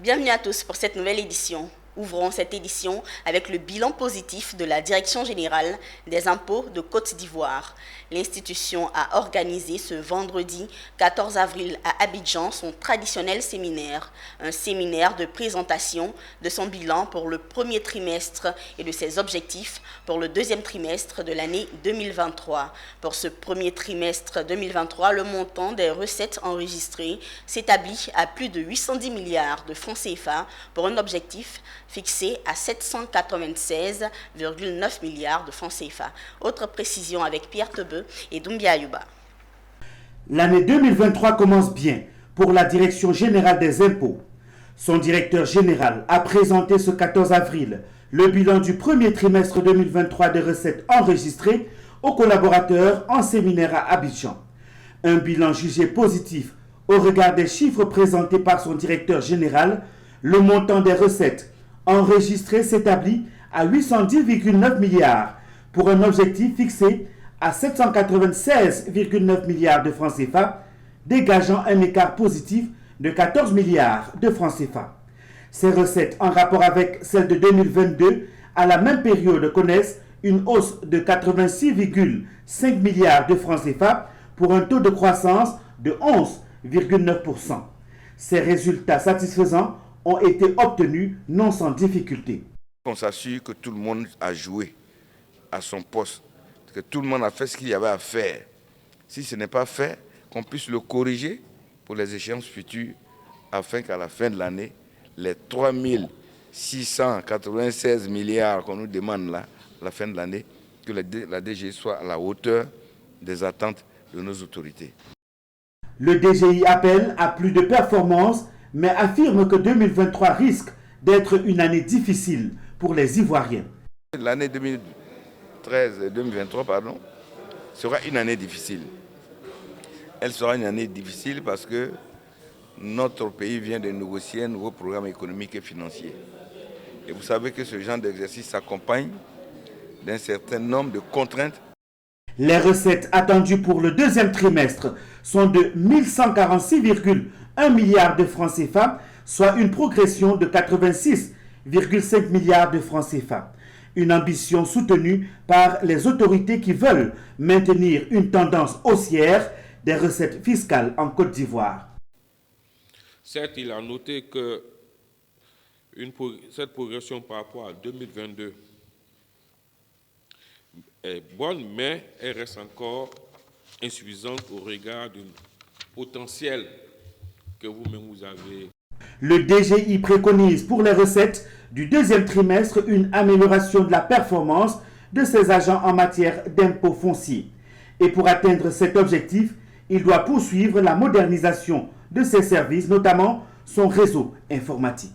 Bienvenue à tous pour cette nouvelle édition. Ouvrons cette édition avec le bilan positif de la Direction générale des impôts de Côte d'Ivoire. L'institution a organisé ce vendredi 14 avril à Abidjan son traditionnel séminaire, un séminaire de présentation de son bilan pour le premier trimestre et de ses objectifs pour le deuxième trimestre de l'année 2023. Pour ce premier trimestre 2023, le montant des recettes enregistrées s'établit à plus de 810 milliards de francs CFA pour un objectif fixé à 796,9 milliards de francs CFA. Autre précision avec Pierre Tebeu et Doumbia Ayouba. L'année 2023 commence bien pour la Direction générale des impôts. Son directeur général a présenté ce 14 avril le bilan du premier trimestre 2023 des recettes enregistrées aux collaborateurs en séminaire à Abidjan. Un bilan jugé positif au regard des chiffres présentés par son directeur général. Le montant des recettes enregistré s'établit à 810,9 milliards pour un objectif fixé à 796,9 milliards de francs CFA, dégageant un écart positif de 14 milliards de francs CFA. Ces recettes, en rapport avec celles de 2022, à la même période connaissent une hausse de 86,5 milliards de francs CFA pour un taux de croissance de 11,9%. Ces résultats satisfaisants ont été obtenus non sans difficulté. On s'assure que tout le monde a joué à son poste, que tout le monde a fait ce qu'il y avait à faire. Si ce n'est pas fait, qu'on puisse le corriger pour les échéances futures, afin qu'à la fin de l'année, les 3 696 milliards qu'on nous demande là, à la fin de l'année, que la DGI soit à la hauteur des attentes de nos autorités. Le DGI appelle à plus de performances, mais affirme que 2023 risque d'être une année difficile pour les Ivoiriens. L'année 2023 sera une année difficile. Elle sera une année difficile parce que notre pays vient de négocier un nouveau programme économique et financier. Et vous savez que ce genre d'exercice s'accompagne d'un certain nombre de contraintes. Les recettes attendues pour le deuxième trimestre sont de 1146,1 milliards de francs CFA, soit une progression de 86,5 milliards de francs CFA. Une ambition soutenue par les autorités qui veulent maintenir une tendance haussière des recettes fiscales en Côte d'Ivoire. Certes, il a noté que cette progression par rapport à 2022 est bonne, mais elle reste encore insuffisante au regard du potentiel que vous-même vous avez. Le DGI préconise pour les recettes du deuxième trimestre une amélioration de la performance de ses agents en matière d'impôts fonciers. Et pour atteindre cet objectif, il doit poursuivre la modernisation de ses services, notamment son réseau informatique.